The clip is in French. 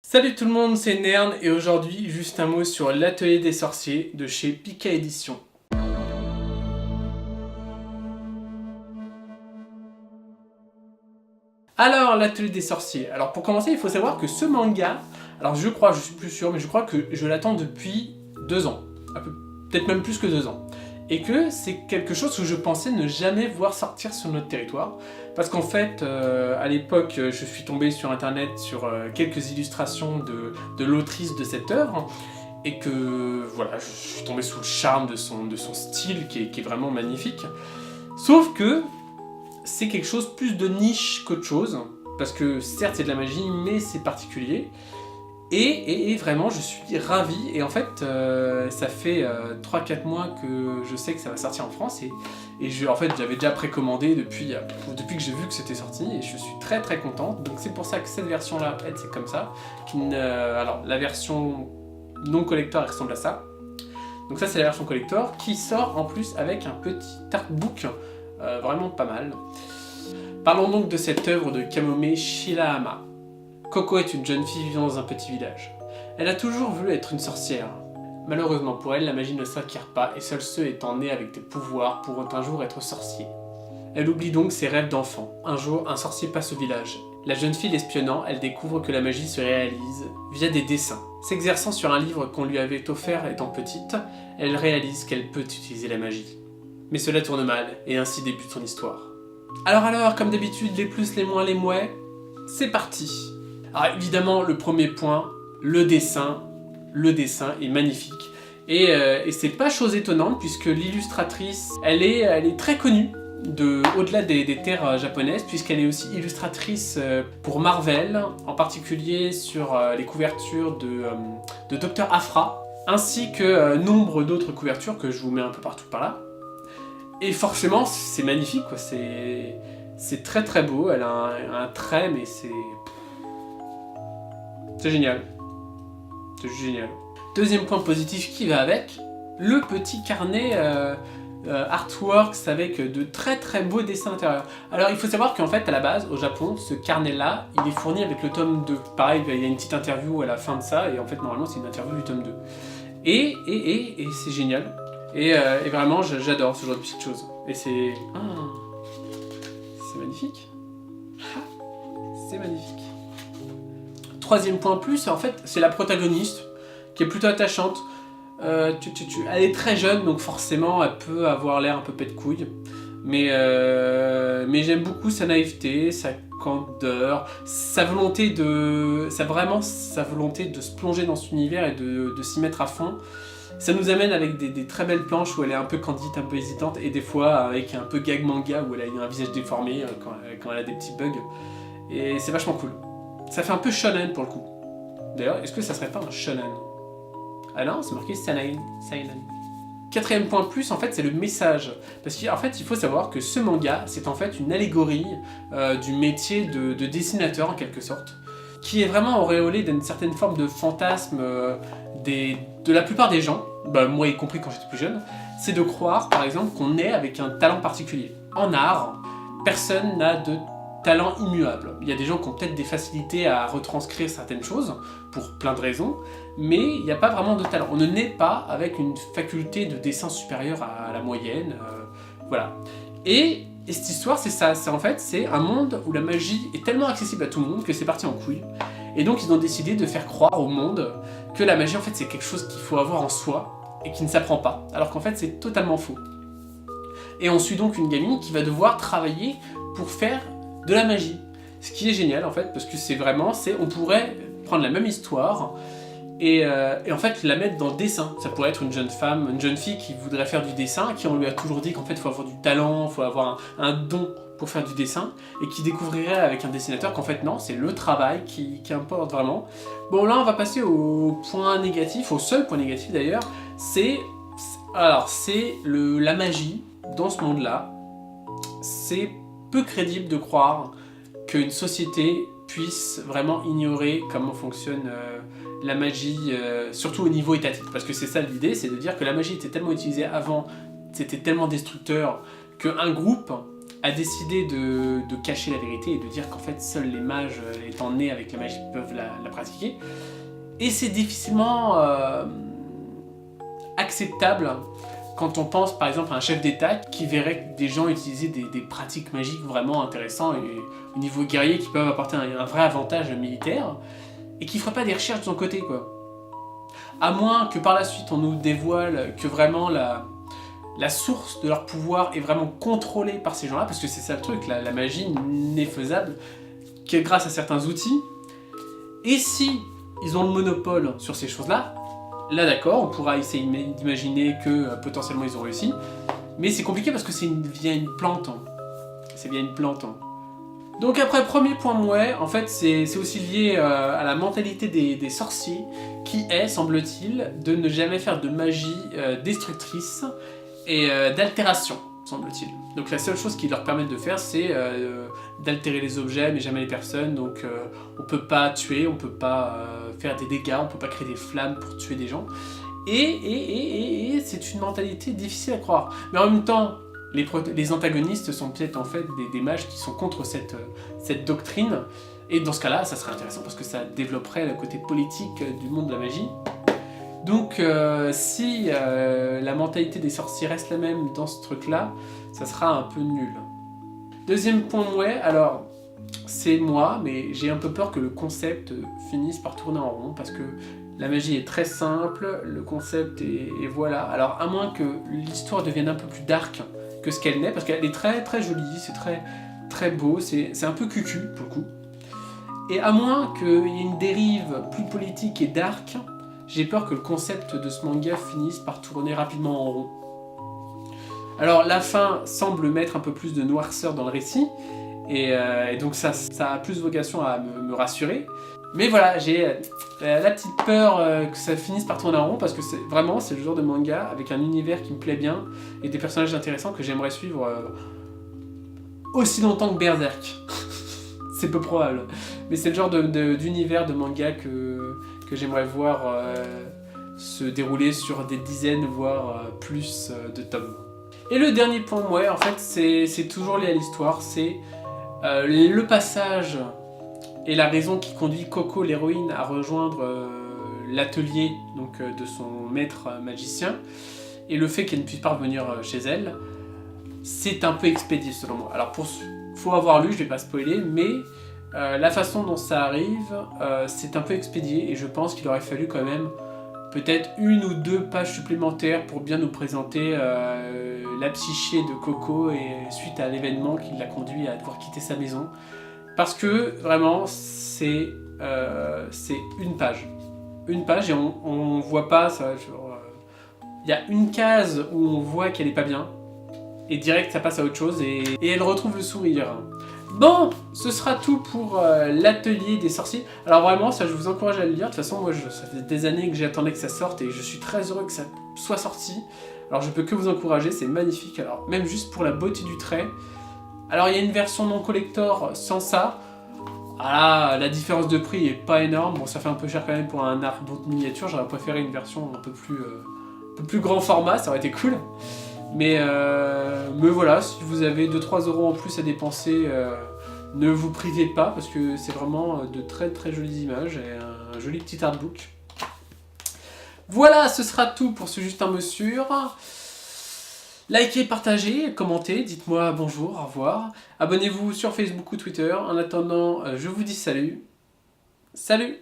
Salut tout le monde, c'est Nern et aujourd'hui juste un mot sur l'atelier des sorciers de chez Pika Éditions. Alors l'atelier des sorciers, alors pour commencer il faut savoir que ce manga, alors je suis plus sûr, mais je crois que je l'attends depuis 2 ans, peut-être même plus que 2 ans. Et que c'est quelque chose que je pensais ne jamais voir sortir sur notre territoire. Parce qu'en fait, à l'époque, je suis tombé sur internet sur quelques illustrations de l'autrice de cette œuvre. Et que voilà, je suis tombé sous le charme de son style qui est vraiment magnifique. Sauf que c'est quelque chose plus de niche qu'autre chose. Parce que certes c'est de la magie, mais c'est particulier. Et vraiment, je suis ravi. Et en fait, ça fait 3-4 mois que je sais que ça va sortir en France. En fait, j'avais déjà précommandé depuis que j'ai vu que c'était sorti. Et je suis très très contente. Donc c'est pour ça que cette version-là, elle, c'est comme ça. Alors, la version non collector, elle ressemble à ça. Donc ça, c'est la version collector qui sort en plus avec un petit artbook vraiment pas mal. Parlons donc de cette œuvre de Kamome Shirahama. Coco est une jeune fille vivant dans un petit village. Elle a toujours voulu être une sorcière. Malheureusement pour elle, la magie ne s'acquiert pas et seuls ceux étant nés avec des pouvoirs pourront un jour être sorciers. Elle oublie donc ses rêves d'enfant. Un jour, un sorcier passe au village. La jeune fille l'espionnant, elle découvre que la magie se réalise via des dessins. S'exerçant sur un livre qu'on lui avait offert étant petite, elle réalise qu'elle peut utiliser la magie. Mais cela tourne mal, et ainsi débute son histoire. Alors, comme d'habitude, les plus, les moins, les mouais, c'est parti. Alors évidemment, le premier point, le dessin est magnifique. Et c'est pas chose étonnante puisque l'illustratrice, elle est très connue au-delà des terres japonaises, puisqu'elle est aussi illustratrice pour Marvel, en particulier sur les couvertures de Dr. Aphra, ainsi que nombre d'autres couvertures que je vous mets un peu partout par là. Et forcément, c'est magnifique, quoi. C'est très très beau, elle a un trait, mais c'est génial. C'est juste génial. Deuxième point positif qui va avec, le petit carnet artworks avec de très très beaux dessins intérieurs. Alors il faut savoir qu'en fait à la base, au Japon, ce carnet-là, il est fourni avec le tome 2. Pareil, il y a une petite interview à la fin de ça, et en fait normalement c'est une interview du tome 2. Et c'est génial. Et vraiment j'adore ce genre de petites choses. Et c'est magnifique. C'est magnifique. Troisième point plus, en fait, c'est la protagoniste, qui est plutôt attachante. Elle est très jeune, donc forcément, elle peut avoir l'air un peu pète-couille. Mais j'aime beaucoup sa naïveté, sa candeur, sa volonté de se plonger dans cet univers et de s'y mettre à fond. Ça nous amène avec des très belles planches où elle est un peu candide, un peu hésitante, et des fois avec un peu gag manga où elle a un visage déformé quand elle a des petits bugs. Et c'est vachement cool. Ça fait un peu shonen pour le coup. D'ailleurs, est-ce que ça serait pas un shonen? Ah non, c'est marqué seinen. Quatrième point plus, en fait, c'est le message. Parce qu'en fait, il faut savoir que ce manga, c'est en fait une allégorie du métier de dessinateur, en quelque sorte, qui est vraiment auréolé d'une certaine forme de fantasme de la plupart des gens, moi y compris quand j'étais plus jeune, c'est de croire, par exemple, qu'on est avec un talent particulier. En art, personne n'a de talent immuable. Il y a des gens qui ont peut-être des facilités à retranscrire certaines choses, pour plein de raisons, mais il n'y a pas vraiment de talent. On ne naît pas avec une faculté de dessin supérieure à la moyenne, voilà. Et cette histoire, c'est ça, c'est un monde où la magie est tellement accessible à tout le monde que c'est parti en couille. Et donc ils ont décidé de faire croire au monde que la magie, en fait, c'est quelque chose qu'il faut avoir en soi, et qui ne s'apprend pas, alors qu'en fait, c'est totalement faux. Et on suit donc une gamine qui va devoir travailler pour faire de la magie. Ce qui est génial en fait, parce que on pourrait prendre la même histoire et en fait la mettre dans le dessin. Ça pourrait être une jeune femme, une jeune fille qui voudrait faire du dessin, qui on lui a toujours dit qu'en fait il faut avoir du talent, il faut avoir un don pour faire du dessin, et qui découvrirait avec un dessinateur qu'en fait non, c'est le travail qui importe vraiment. Bon là on va passer au point négatif, au seul point négatif d'ailleurs, c'est la magie dans ce monde-là. C'est peu crédible de croire qu'une société puisse vraiment ignorer comment fonctionne la magie, surtout au niveau étatique. Parce que c'est ça l'idée, c'est de dire que la magie était tellement utilisée avant, c'était tellement destructeur, qu'un groupe a décidé de cacher la vérité et de dire qu'en fait seuls les mages étant nés avec la magie peuvent la pratiquer. Et c'est difficilement acceptable quand on pense par exemple à un chef d'État qui verrait des gens utiliser des pratiques magiques vraiment intéressantes et au niveau guerrier qui peuvent apporter un vrai avantage militaire et qui ne ferait pas des recherches de son côté quoi. À moins que par la suite on nous dévoile que vraiment la source de leur pouvoir est vraiment contrôlée par ces gens-là, parce que c'est ça le truc, la magie n'est faisable que grâce à certains outils. Et si ils ont le monopole sur ces choses-là, là d'accord, on pourra essayer d'imaginer que potentiellement ils ont réussi, mais c'est compliqué parce que c'est via une plante. C'est via une plante. Donc après, premier point mouais, en fait c'est aussi lié à la mentalité des sorciers, qui est, semble-t-il, de ne jamais faire de magie destructrice et d'altération, semble-t-il. Donc la seule chose qui leur permet de faire, c'est d'altérer les objets, mais jamais les personnes. Donc on peut pas tuer, on peut pas faire des dégâts, on peut pas créer des flammes pour tuer des gens. Et c'est une mentalité difficile à croire. Mais en même temps, les antagonistes sont peut-être en fait des mages qui sont contre cette doctrine. Et dans ce cas-là, ça serait intéressant parce que ça développerait le côté politique du monde de la magie. Donc si la mentalité des sorciers reste la même dans ce truc-là, ça sera un peu nul. Deuxième point mouais, alors c'est moi, mais j'ai un peu peur que le concept finisse par tourner en rond parce que la magie est très simple, le concept est voilà. Alors à moins que l'histoire devienne un peu plus dark que ce qu'elle n'est, parce qu'elle est très très jolie, c'est très beau, c'est un peu cucu pour le coup. Et à moins qu'il y ait une dérive plus politique et dark, j'ai peur que le concept de ce manga finisse par tourner rapidement en rond. Alors la fin semble mettre un peu plus de noirceur dans le récit, et donc ça a plus vocation à me rassurer. Mais voilà, j'ai la petite peur que ça finisse par tourner en rond, parce que c'est le genre de manga avec un univers qui me plaît bien, et des personnages intéressants que j'aimerais suivre aussi longtemps que Berserk. C'est peu probable, mais c'est le genre d'univers de manga que j'aimerais voir se dérouler sur des dizaines, voire plus de tomes. Et le dernier point, ouais, en fait, c'est toujours lié à l'histoire, c'est le passage et la raison qui conduit Coco, l'héroïne, à rejoindre l'atelier donc de son maître magicien, et le fait qu'elle ne puisse pas revenir chez elle, c'est un peu expédié selon moi. Alors, faut avoir lu, je vais pas spoiler, mais la façon dont ça arrive, c'est un peu expédié, et je pense qu'il aurait fallu quand même peut-être 1 ou 2 pages supplémentaires pour bien nous présenter la psyché de Coco et suite à l'événement qui l'a conduit à devoir quitter sa maison. Parce que vraiment, c'est une page. Une page et on voit pas ça. Il y a une case où on voit qu'elle est pas bien et direct ça passe à autre chose et elle retrouve le sourire. Bon, ce sera tout pour l'atelier des sorciers. Alors vraiment, ça je vous encourage à le lire. De toute façon, moi ça fait des années que j'attendais que ça sorte et je suis très heureux que ça soit sorti. Alors je peux que vous encourager, c'est magnifique. Alors même juste pour la beauté du trait. Alors il y a une version non collector sans ça. Ah, la différence de prix est pas énorme. Bon, ça fait un peu cher quand même pour un artbook miniature. J'aurais préféré une version un peu plus grand format, ça aurait été cool. Mais voilà, si vous avez 2-3 € en plus à dépenser, ne vous privez pas parce que c'est vraiment de très très jolies images et un joli petit artbook. Voilà, ce sera tout pour ce Juste un mot sûr. Likez, partagez, commentez, dites-moi bonjour, au revoir. Abonnez-vous sur Facebook ou Twitter. En attendant, je vous dis salut. Salut!